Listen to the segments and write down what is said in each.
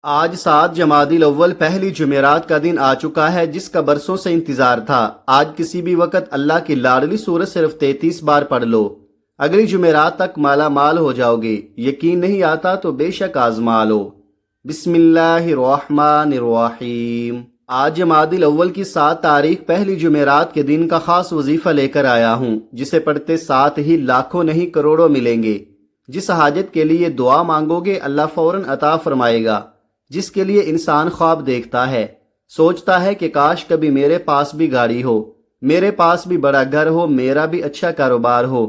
آج 7 جمادی الاول پہلی جمعرات کا دن آ چکا ہے، جس کا برسوں سے انتظار تھا۔ آج کسی بھی وقت اللہ کی لاڈلی سورت صرف 33 بار پڑھ لو، اگلی جمعرات تک مالا مال ہو جاؤ گے۔ یقین نہیں آتا تو بے شک آزما لو۔ بسم اللہ الرحمن الرحیم۔ آج جمادی الاول کی 7 تاریخ پہلی جمعرات کے دن کا خاص وظیفہ لے کر آیا ہوں، جسے پڑھتے ساتھ ہی لاکھوں نہیں کروڑوں ملیں گے۔ جس حاجت کے لیے دعا مانگو گے اللہ فوراً عطا فرمائے گا۔ جس کے لیے انسان خواب دیکھتا ہے، سوچتا ہے کہ کاش کبھی میرے پاس بھی گاڑی ہو، میرے پاس بھی بڑا گھر ہو، میرا بھی اچھا کاروبار ہو،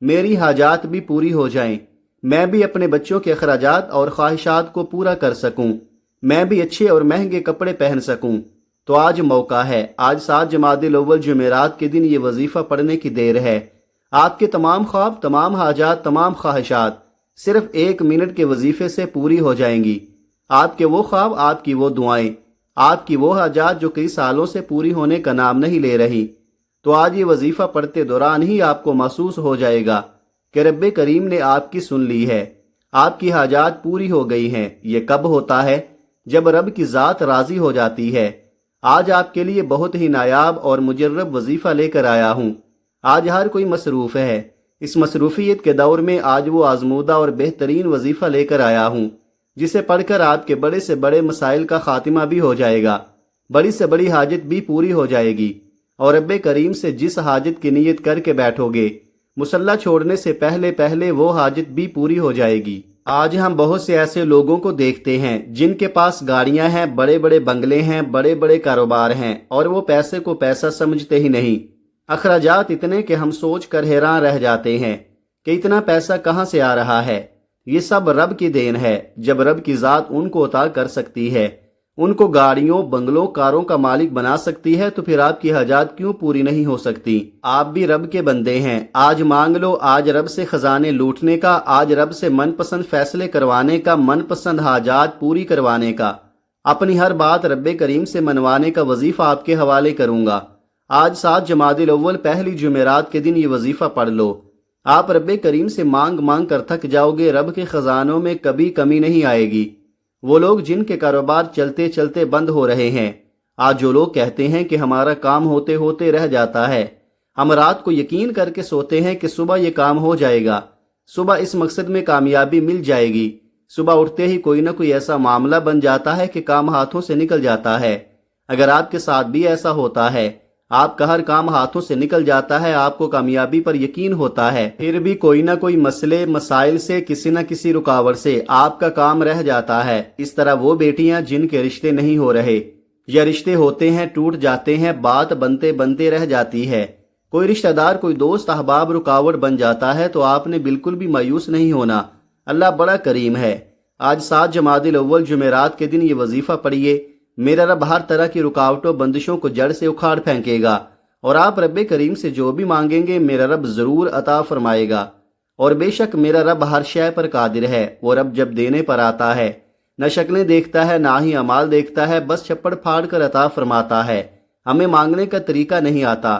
میری حاجات بھی پوری ہو جائیں، میں بھی اپنے بچوں کے اخراجات اور خواہشات کو پورا کر سکوں، میں بھی اچھے اور مہنگے کپڑے پہن سکوں۔ تو آج موقع ہے، آج 7 جمادی الاول جمعرات کے دن یہ وظیفہ پڑھنے کی دیر ہے۔ آپ کے تمام خواب، تمام حاجات، تمام خواہشات صرف 1 منٹ کے وظیفے سے پوری ہو جائیں گی۔ آپ کے وہ خواب، آپ کی وہ دعائیں، آپ کی وہ حاجات جو کئی سالوں سے پوری ہونے کا نام نہیں لے رہی، تو آج یہ وظیفہ پڑھتے دوران ہی آپ کو محسوس ہو جائے گا کہ رب کریم نے آپ کی سن لی ہے، آپ کی حاجات پوری ہو گئی ہیں۔ یہ کب ہوتا ہے؟ جب رب کی ذات راضی ہو جاتی ہے۔ آج آپ کے لیے بہت ہی نایاب اور مجرب وظیفہ لے کر آیا ہوں۔ آج ہر کوئی مصروف ہے، اس مصروفیت کے دور میں آج وہ آزمودہ اور بہترین وظیفہ لے کر آیا ہوں، جسے پڑھ کر آپ کے بڑے سے بڑے مسائل کا خاتمہ بھی ہو جائے گا، بڑی سے بڑی حاجت بھی پوری ہو جائے گی، اور رب کریم سے جس حاجت کی نیت کر کے بیٹھو گے، مصلی چھوڑنے سے پہلے پہلے وہ حاجت بھی پوری ہو جائے گی۔ آج ہم بہت سے ایسے لوگوں کو دیکھتے ہیں جن کے پاس گاڑیاں ہیں، بڑے بڑے بنگلے ہیں، بڑے بڑے کاروبار ہیں، اور وہ پیسے کو پیسہ سمجھتے ہی نہیں۔ اخراجات اتنے کہ ہم سوچ کر حیران رہ جاتے ہیں کہ اتنا پیسہ کہاں سے آ رہا ہے۔ یہ سب رب کی دین ہے۔ جب رب کی ذات ان کو عطا کر سکتی ہے، ان کو گاڑیوں، بنگلوں، کاروں کا مالک بنا سکتی ہے، تو پھر آپ کی حاجات کیوں پوری نہیں ہو سکتی؟ آپ بھی رب کے بندے ہیں۔ آج مانگ لو، آج رب سے خزانے لوٹنے کا، آج رب سے من پسند فیصلے کروانے کا، من پسند حاجات پوری کروانے کا، اپنی ہر بات رب کریم سے منوانے کا وظیفہ آپ کے حوالے کروں گا۔ آج 7 جمادی الاول پہلی جمعرات کے دن یہ وظیفہ پڑھ لو۔ آپ رب کریم سے مانگ مانگ کر تھک جاؤ گے، رب کے خزانوں میں کبھی کمی نہیں آئے گی۔ وہ لوگ جن کے کاروبار چلتے چلتے بند ہو رہے ہیں، آج جو لوگ کہتے ہیں کہ ہمارا کام ہوتے ہوتے رہ جاتا ہے، ہم رات کو یقین کر کے سوتے ہیں کہ صبح یہ کام ہو جائے گا، صبح اس مقصد میں کامیابی مل جائے گی، صبح اٹھتے ہی کوئی نہ کوئی ایسا معاملہ بن جاتا ہے کہ کام ہاتھوں سے نکل جاتا ہے۔ اگر آپ کے ساتھ بھی ایسا ہوتا ہے، آپ کا ہر کام ہاتھوں سے نکل جاتا ہے، آپ کو کامیابی پر یقین ہوتا ہے، پھر بھی کوئی نہ کوئی مسئلے مسائل سے، کسی نہ کسی رکاوٹ سے آپ کا کام رہ جاتا ہے۔ اس طرح وہ بیٹیاں جن کے رشتے نہیں ہو رہے، یا رشتے ہوتے ہیں ٹوٹ جاتے ہیں، بات بنتے بنتے رہ جاتی ہے، کوئی رشتہ دار، کوئی دوست احباب رکاوٹ بن جاتا ہے، تو آپ نے بالکل بھی مایوس نہیں ہونا۔ اللہ بڑا کریم ہے۔ آج 7 جمادی الاول جمعرات کے دن یہ وظیفہ پڑھیے، میرا رب ہر طرح کی رکاوٹوں بندشوں کو جڑ سے اکھاڑ پھینکے گا، اور آپ رب کریم سے جو بھی مانگیں گے میرا رب ضرور عطا فرمائے گا۔ اور بے شک میرا رب ہر شے پر قادر ہے۔ وہ رب جب دینے پر آتا ہے، نہ شکلیں دیکھتا ہے نہ ہی اعمال دیکھتا ہے، بس چھپڑ پھاڑ کر عطا فرماتا ہے۔ ہمیں مانگنے کا طریقہ نہیں آتا۔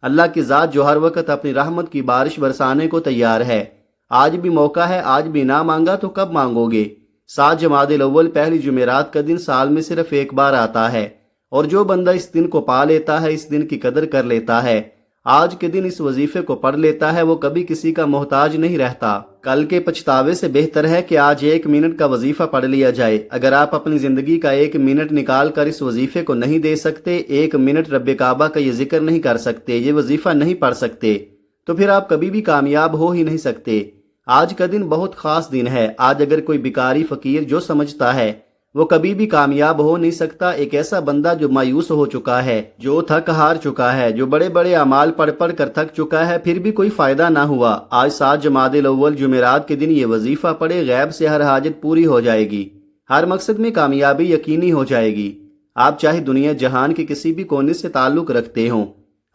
اللہ کی ذات جو ہر وقت اپنی رحمت کی بارش برسانے کو تیار ہے۔ آج بھی موقع ہے، آج بھی نہ مانگا تو کب مانگو گے؟ 7 جمادی الاول پہلی جمعرات کا دن سال میں صرف ایک بار آتا ہے، اور جو بندہ اس دن کو پا لیتا ہے، اس دن کی قدر کر لیتا ہے، آج کے دن اس وظیفے کو پڑھ لیتا ہے، وہ کبھی کسی کا محتاج نہیں رہتا۔ کل کے پچھتاوے سے بہتر ہے کہ آج 1 منٹ کا وظیفہ پڑھ لیا جائے۔ اگر آپ اپنی زندگی کا 1 منٹ نکال کر اس وظیفے کو نہیں دے سکتے، 1 منٹ رب کعبہ کا یہ ذکر نہیں کر سکتے، یہ وظیفہ نہیں پڑھ سکتے، تو پھر آپ کبھی بھی کامیاب ہو ہی نہیں سکتے۔ آج کا دن بہت خاص دن ہے۔ آج اگر کوئی بیکاری فقیر جو سمجھتا ہے وہ کبھی بھی کامیاب ہو نہیں سکتا، ایک ایسا بندہ جو مایوس ہو چکا ہے، جو تھک ہار چکا ہے، جو بڑے بڑے اعمال پڑھ پڑھ کر تھک چکا ہے، پھر بھی کوئی فائدہ نہ ہوا، آج 7 جمادی الاول جمعرات کے دن یہ وظیفہ پڑھے، غیب سے ہر حاجت پوری ہو جائے گی، ہر مقصد میں کامیابی یقینی ہو جائے گی۔ آپ چاہے دنیا جہان کے کسی بھی کونے سے تعلق رکھتے ہوں،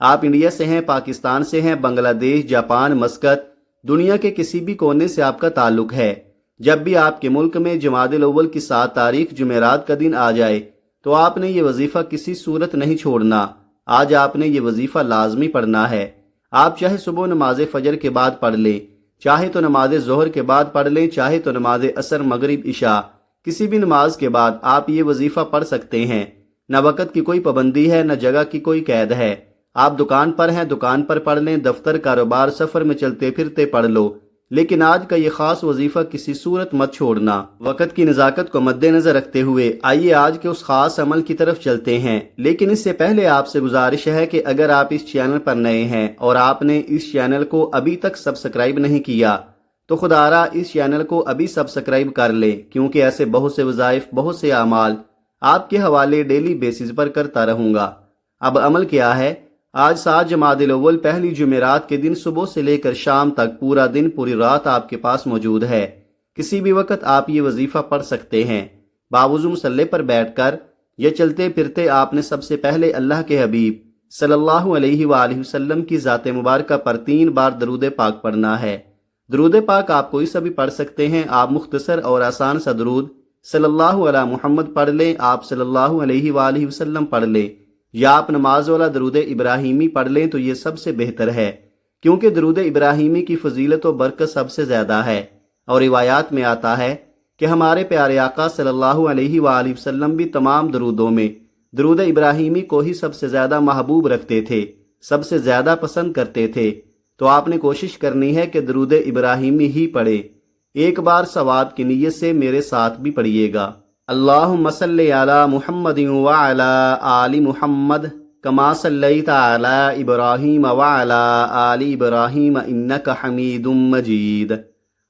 آپ انڈیا سے ہیں، پاکستان سے ہیں، بنگلہ دیش، جاپان، مسقط، دنیا کے کسی بھی کونے سے آپ کا تعلق ہے، جب بھی آپ کے ملک میں جمادی الاول کی 7 تاریخ جمعرات کا دن آ جائے تو آپ نے یہ وظیفہ کسی صورت نہیں چھوڑنا۔ آج آپ نے یہ وظیفہ لازمی پڑھنا ہے۔ آپ چاہے صبح نماز فجر کے بعد پڑھ لیں، چاہے تو نماز ظہر کے بعد پڑھ لیں، چاہے تو نماز عصر، مغرب، عشاء، کسی بھی نماز کے بعد آپ یہ وظیفہ پڑھ سکتے ہیں۔ نہ وقت کی کوئی پابندی ہے، نہ جگہ کی کوئی قید ہے۔ آپ دکان پر ہیں، دکان پر پڑھ لیں، دفتر، کاروبار، سفر میں چلتے پھرتے پڑھ لو، لیکن آج کا یہ خاص وظیفہ کسی صورت مت چھوڑنا۔ وقت کی نزاکت کو مد نظر رکھتے ہوئے آئیے آج کے اس خاص عمل کی طرف چلتے ہیں، لیکن اس سے پہلے آپ سے گزارش ہے کہ اگر آپ اس چینل پر نئے ہیں اور آپ نے اس چینل کو ابھی تک سبسکرائب نہیں کیا تو خدا را اس چینل کو ابھی سبسکرائب کر لیں، کیونکہ ایسے بہت سے وظائف، بہت سے اعمال آپ کے حوالے ڈیلی بیسز پر کرتا رہوں گا۔ اب عمل کیا ہے؟ آج 7 جمادی الاول پہلی جمعرات کے دن صبح سے لے کر شام تک پورا دن، پوری رات آپ کے پاس موجود ہے۔ کسی بھی وقت آپ یہ وظیفہ پڑھ سکتے ہیں۔ باوضو مصلی پر بیٹھ کر یا چلتے پھرتے آپ نے سب سے پہلے اللہ کے حبیب صلی اللہ علیہ وآلہ وسلم کی ذات مبارکہ پر 3 بار درود پاک پڑھنا ہے۔ درود پاک آپ کوئی سا بھی پڑھ سکتے ہیں۔ آپ مختصر اور آسان سا درود صلی اللہ علیہ محمد پڑھ لیں، آپ صلی اللہ علیہ وآلہ وسلم پڑھ لیں، یا آپ نماز والا درود ابراہیمی پڑھ لیں تو یہ سب سے بہتر ہے، کیونکہ درود ابراہیمی کی فضیلت و برکت سب سے زیادہ ہے۔ اور روایات میں آتا ہے کہ ہمارے پیارے آقا صلی اللہ علیہ وآلہ وسلم بھی تمام درودوں میں درود ابراہیمی کو ہی سب سے زیادہ محبوب رکھتے تھے، سب سے زیادہ پسند کرتے تھے۔ تو آپ نے کوشش کرنی ہے کہ درود ابراہیمی ہی پڑھے۔ ایک بار ثواب کی نیت سے میرے ساتھ بھی پڑھیے گا۔ اللہم صلی علی محمد وعلی آل محمد کما صلیت علی ابراہیم وعلی آل ابراہیم انک حمید مجید۔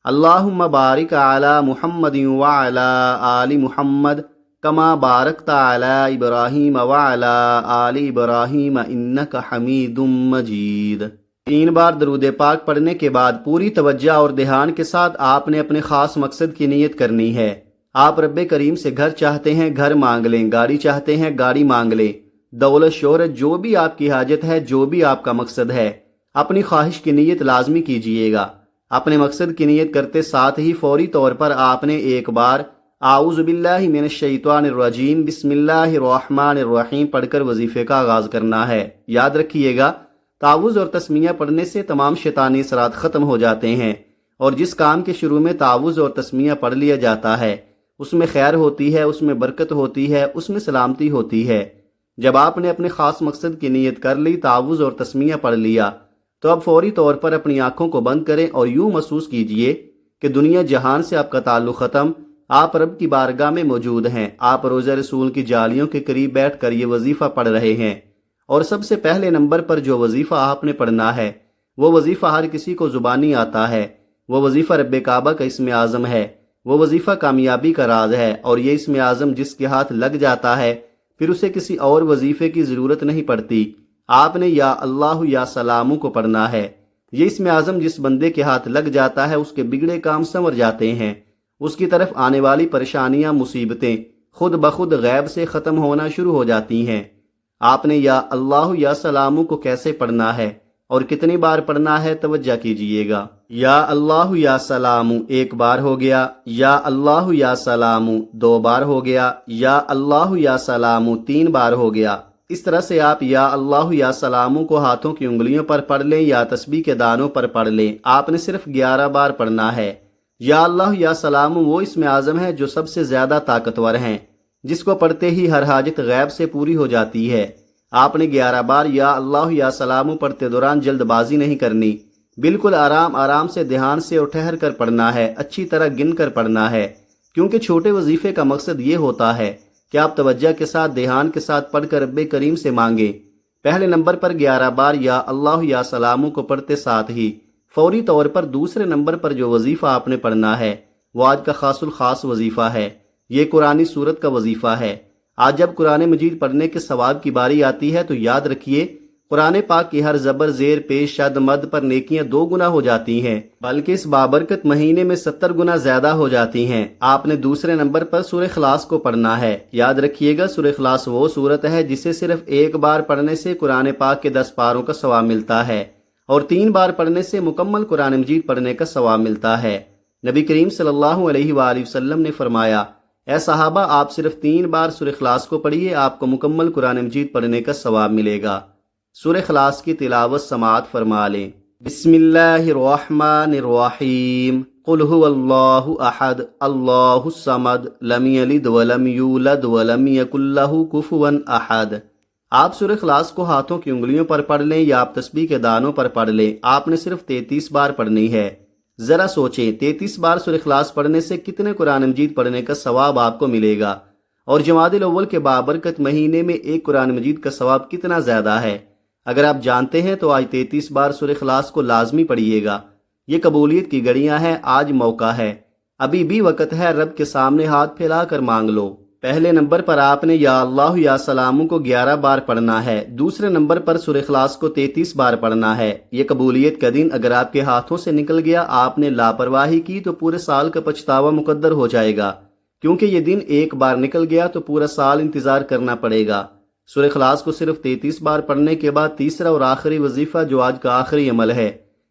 اللہم بارک علی محمد وعلی آل محمد کما بارکت علی ابراہیم وعلی آل ابراہیم انک حمید مجید۔ 3 بار درود پاک پڑھنے کے بعد پوری توجہ اور دھیان کے ساتھ آپ نے اپنے خاص مقصد کی نیت کرنی ہے۔ آپ رب کریم سے گھر چاہتے ہیں، گھر مانگ لیں، گاڑی چاہتے ہیں، گاڑی مانگ لیں، دولت، شہرت، جو بھی آپ کی حاجت ہے، جو بھی آپ کا مقصد ہے، اپنی خواہش کی نیت لازمی کیجئے گا۔ اپنے مقصد کی نیت کرتے ساتھ ہی فوری طور پر آپ نے ایک بار اعوذ باللہ من الشیطان الرجیم بسم اللہ الرحمن الرحیم پڑھ کر وظیفے کا آغاز کرنا ہے۔ یاد رکھیے گا، تعوذ اور تسمیہ پڑھنے سے تمام شیطانی اثرات ختم ہو جاتے ہیں، اور جس کام کے شروع میں تعوذ اور تسمیہ پڑھ لیا جاتا ہے اس میں خیر ہوتی ہے، اس میں برکت ہوتی ہے، اس میں سلامتی ہوتی ہے۔ جب آپ نے اپنے خاص مقصد کی نیت کر لی، تعوذ اور تسمیہ پڑھ لیا، تو اب فوری طور پر اپنی آنکھوں کو بند کریں اور یوں محسوس کیجئے کہ دنیا جہان سے آپ کا تعلق ختم، آپ رب کی بارگاہ میں موجود ہیں۔ آپ روضہ رسول کی جالیوں کے قریب بیٹھ کر یہ وظیفہ پڑھ رہے ہیں، اور سب سے پہلے نمبر پر جو وظیفہ آپ نے پڑھنا ہے وہ وظیفہ ہر کسی کو زبانی آتا ہے۔ وہ وظیفہ رب کعبہ کا اسم اعظم ہے، وہ وظیفہ کامیابی کا راز ہے، اور یہ اسم اعظم جس کے ہاتھ لگ جاتا ہے پھر اسے کسی اور وظیفے کی ضرورت نہیں پڑتی۔ آپ نے یا اللہ یا سلامو کو پڑھنا ہے۔ یہ اسم اعظم جس بندے کے ہاتھ لگ جاتا ہے اس کے بگڑے کام سنور جاتے ہیں، اس کی طرف آنے والی پریشانیاں، مصیبتیں خود بخود غیب سے ختم ہونا شروع ہو جاتی ہیں۔ آپ نے یا اللہ یا سلامو کو کیسے پڑھنا ہے اور کتنی بار پڑھنا ہے توجہ کیجئے گا۔ یا اللہ یا سلامو 1 بار ہو گیا، یا اللہ یا سلامو 2 بار ہو گیا، یا اللہ یا سلامو 3 بار ہو گیا۔ اس طرح سے آپ یا اللہ یا سلامو کو ہاتھوں کی انگلیوں پر پڑھ لیں یا تسبیح کے دانوں پر پڑھ لیں۔ آپ نے صرف 11 بار پڑھنا ہے۔ یا اللہ یا سلامو وہ اسم اعظم ہے جو سب سے زیادہ طاقتور ہیں، جس کو پڑھتے ہی ہر حاجت غیب سے پوری ہو جاتی ہے۔ آپ نے 11 بار یا اللہ یا سلامو پڑھتے دوران جلد بازی نہیں کرنی، بالکل آرام آرام سے، دھیان سے اور ٹھہر کر پڑھنا ہے، اچھی طرح گن کر پڑھنا ہے، کیونکہ چھوٹے وظیفے کا مقصد یہ ہوتا ہے کہ آپ توجہ کے ساتھ، دھیان کے ساتھ پڑھ کر رب کریم سے مانگیں۔ پہلے نمبر پر 11 بار یا اللہ یا سلامو کو پڑھتے ساتھ ہی فوری طور پر دوسرے نمبر پر جو وظیفہ آپ نے پڑھنا ہے وہ آج کا خاص الخاص وظیفہ ہے۔ یہ قرآنی سورت کا وظیفہ ہے۔ آج جب قرآن مجید پڑھنے کے ثواب کی باری آتی ہے تو یاد رکھیے قرآن پاک کی ہر زبر، زیر، پیش، شد، مد پر نیکیاں 2 گنا ہو جاتی ہیں، بلکہ اس بابرکت مہینے میں 70 گنا زیادہ ہو جاتی ہیں۔ آپ نے دوسرے نمبر پر سورہ اخلاص کو پڑھنا ہے۔ یاد رکھیے گا سورہ اخلاص وہ سورت ہے جسے صرف 1 بار پڑھنے سے قرآن پاک کے 10 پاروں کا ثواب ملتا ہے، اور 3 بار پڑھنے سے مکمل قرآن مجید پڑھنے کا ثواب ملتا ہے۔ نبی کریم صلی اللہ علیہ وآلہ وسلم نے فرمایا، اے صحابہ آپ صرف 3 بار سورہ اخلاص کو پڑھیے، آپ کو مکمل قرآن مجید پڑھنے کا ثواب ملے گا۔ سورہ اخلاص کی تلاوت سماعت فرما لیں۔ بسم اللہ الرحمن الرحیم۔ قل هو اللہ احد اللہ الصمد لم یلد ولم یولد ولم یکن لہ کفوا احد۔ آپ سورہ اخلاص کو ہاتھوں کی انگلیوں پر پڑھ لیں یا آپ تسبیح کے دانوں پر پڑھ لیں، آپ نے صرف 33 بار پڑھنی ہے۔ ذرا سوچیں 33 بار سورہ اخلاص پڑھنے سے کتنے قرآن مجید پڑھنے کا ثواب آپ کو ملے گا، اور جمادی الاول کے بابرکت مہینے میں ایک قرآن مجید کا ثواب کتنا زیادہ ہے۔ اگر آپ جانتے ہیں تو آج 33 بار سورہ اخلاص کو لازمی پڑھیے گا۔ یہ قبولیت کی گھڑیاں ہیں، آج موقع ہے، ابھی بھی وقت ہے، رب کے سامنے ہاتھ پھیلا کر مانگ لو۔ پہلے نمبر پر آپ نے یا اللہ یا سلام کو 11 بار پڑھنا ہے، دوسرے نمبر پر سورہ اخلاص کو 33 بار پڑھنا ہے۔ یہ قبولیت کا دن اگر آپ کے ہاتھوں سے نکل گیا، آپ نے لاپرواہی کی تو پورے سال کا پچھتاوا مقدر ہو جائے گا، کیونکہ یہ دن ایک بار نکل گیا تو پورا سال انتظار کرنا پڑے گا۔ سورہ اخلاص کو صرف 33 بار پڑھنے کے بعد تیسرا اور آخری وظیفہ جو آج کا آخری عمل ہے،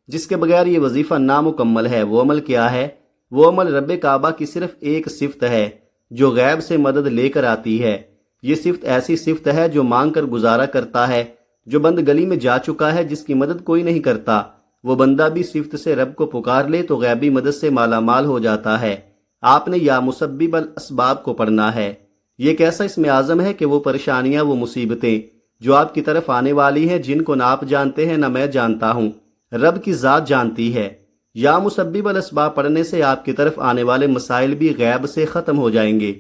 جس کے بغیر یہ وظیفہ نامکمل ہے، وہ عمل کیا ہے؟ وہ عمل رب کعبہ کی صرف ایک صفت ہے جو غیب سے مدد لے کر آتی ہے۔ یہ صفت ایسی صفت ہے جو مانگ کر گزارا کرتا ہے۔ جو بند گلی میں جا چکا ہے، جس کی مدد کوئی نہیں کرتا، وہ بندہ بھی صفت سے رب کو پکار لے تو غیبی مدد سے مالا مال ہو جاتا ہے۔ آپ نے یا مسبب الاسباب کو پڑھنا ہے۔ یہ ایک ایسا اسم اعظم ہے کہ وہ پریشانیاں، وہ مصیبتیں جو آپ کی طرف آنے والی ہیں، جن کو نہ آپ جانتے ہیں نہ میں جانتا ہوں، رب کی ذات جانتی ہے۔ یا مسبب الاسباب پڑھنے سے آپ کی طرف آنے والے مسائل بھی غیب سے ختم ہو جائیں گے،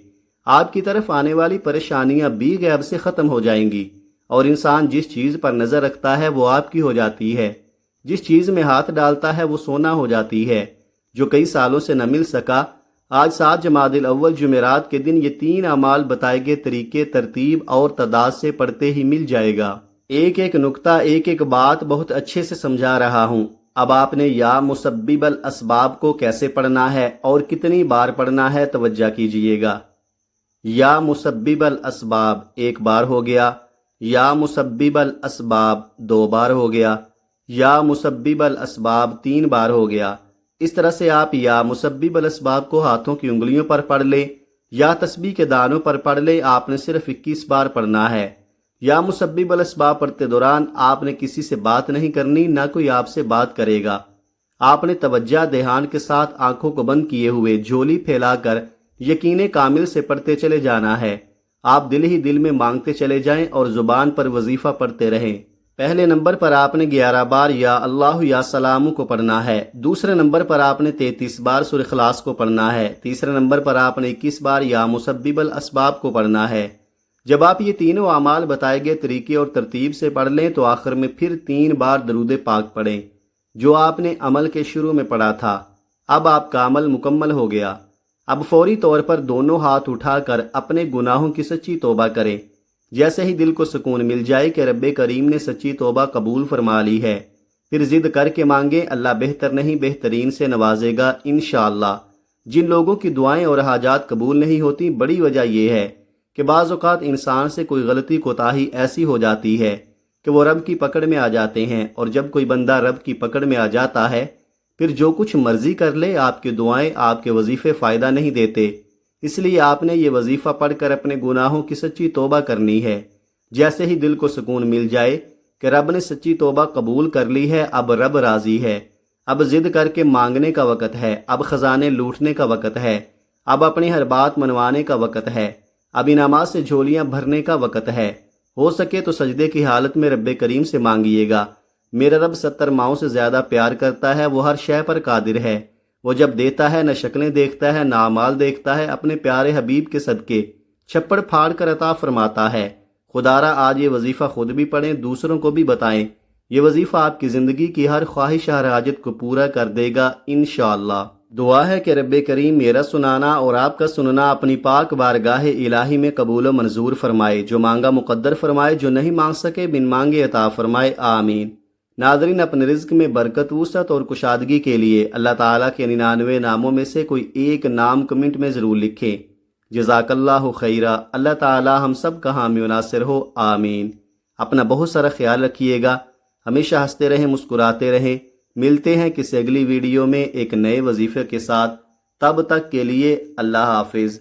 آپ کی طرف آنے والی پریشانیاں بھی غیب سے ختم ہو جائیں گی، اور انسان جس چیز پر نظر رکھتا ہے وہ آپ کی ہو جاتی ہے، جس چیز میں ہاتھ ڈالتا ہے وہ سونا ہو جاتی ہے۔ جو کئی سالوں سے نہ مل سکا، آج 7 جمادی الاول جمعرات کے دن یہ 3 اعمال بتائے گئے طریقے، ترتیب اور تعداد سے پڑھتے ہی مل جائے گا۔ ایک ایک نکتہ، ایک ایک بات بہت اچھے سے سمجھا رہا ہوں۔ اب آپ نے یا مسبب الاسباب کو کیسے پڑھنا ہے اور کتنی بار پڑھنا ہے توجہ کیجئے گا۔ یا مسبب الاسباب 1 بار ہو گیا، یا مسبب الاسباب 2 بار ہو گیا، یا مسبب الاسباب 3 بار ہو گیا۔ اس طرح سے آپ یا مسبب الاسباب کو ہاتھوں کی انگلیوں پر پڑھ لیں یا تسبیح کے دانوں پر پڑھ لیں، آپ نے صرف 21 بار پڑھنا ہے۔ یا مسبب الاسباب پڑھتے دوران آپ نے کسی سے بات نہیں کرنی، نہ کوئی آپ سے بات کرے گا۔ آپ نے توجہ دھیان کے ساتھ آنکھوں کو بند کیے ہوئے جھولی پھیلا کر یقین کامل سے پڑھتے چلے جانا ہے۔ آپ دل ہی دل میں مانگتے چلے جائیں اور زبان پر وظیفہ پڑھتے رہیں۔ پہلے نمبر پر آپ نے 11 بار یا اللہ یا سلام کو پڑھنا ہے، دوسرے نمبر پر آپ نے 33 بار سورہ اخلاص کو پڑھنا ہے، تیسرے نمبر پر آپ نے 21 بار یا مسبب الاسباب کو پڑھنا ہے۔ جب آپ یہ تینوں اعمال بتائے گئے طریقے اور ترتیب سے پڑھ لیں تو آخر میں پھر 3 بار درود پاک پڑھیں جو آپ نے عمل کے شروع میں پڑھا تھا۔ اب آپ کا عمل مکمل ہو گیا۔ اب فوری طور پر دونوں ہاتھ اٹھا کر اپنے گناہوں کی سچی توبہ کریں۔ جیسے ہی دل کو سکون مل جائے کہ رب کریم نے سچی توبہ قبول فرما لی ہے، پھر ضد کر کے مانگیں، اللہ بہتر نہیں بہترین سے نوازے گا انشاءاللہ۔ جن لوگوں کی دعائیں اور حاجات قبول نہیں ہوتی، بڑی وجہ یہ ہے کہ بعض اوقات انسان سے کوئی غلطی کوتاہی ایسی ہو جاتی ہے کہ وہ رب کی پکڑ میں آ جاتے ہیں، اور جب کوئی بندہ رب کی پکڑ میں آ جاتا ہے پھر جو کچھ مرضی کر لے، آپ کی دعائیں، آپ کے وظیفے فائدہ نہیں دیتے۔ اس لیے آپ نے یہ وظیفہ پڑھ کر اپنے گناہوں کی سچی توبہ کرنی ہے۔ جیسے ہی دل کو سکون مل جائے کہ رب نے سچی توبہ قبول کر لی ہے، اب رب راضی ہے، اب ضد کر کے مانگنے کا وقت ہے، اب خزانے لوٹنے کا وقت ہے، اب اپنی ہر بات منوانے کا وقت ہے، اب انعامات سے جھولیاں بھرنے کا وقت ہے۔ ہو سکے تو سجدے کی حالت میں رب کریم سے مانگیے گا۔ میرا رب 70 ماؤں سے زیادہ پیار کرتا ہے، وہ ہر شے پر قادر ہے۔ وہ جب دیتا ہے نہ شکلیں دیکھتا ہے نہ اعمال دیکھتا ہے، اپنے پیارے حبیب کے صدقے چھپڑ پھاڑ کر عطا فرماتا ہے۔ خدارا آج یہ وظیفہ خود بھی پڑھیں، دوسروں کو بھی بتائیں۔ یہ وظیفہ آپ کی زندگی کی ہر خواہش، ہر حاجت کو پورا کر دے گا انشاءاللہ۔ دعا ہے کہ رب کریم میرا سنانا اور آپ کا سننا اپنی پاک بارگاہ الہی میں قبول و منظور فرمائے، جو مانگا مقدر فرمائے، جو نہیں مانگ سکے بن مانگے عطا فرمائے، آمین۔ ناظرین، اپنے رزق میں برکت، وسعت اور کشادگی کے لیے اللہ تعالیٰ کے 99 ناموں میں سے کوئی ایک نام کمنٹ میں ضرور لکھیں۔ جزاک اللہ خیرہ۔ اللہ تعالیٰ ہم سب کا حامی و ناصر ہو، آمین۔ اپنا بہت سارا خیال رکھیے گا، ہمیشہ ہنستے رہیں، مسکراتے رہیں۔ ملتے ہیں کسی اگلی ویڈیو میں ایک نئے وظیفے کے ساتھ، تب تک کے لیے اللہ حافظ۔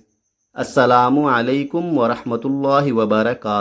السلام علیکم ورحمۃ اللہ وبرکاتہ۔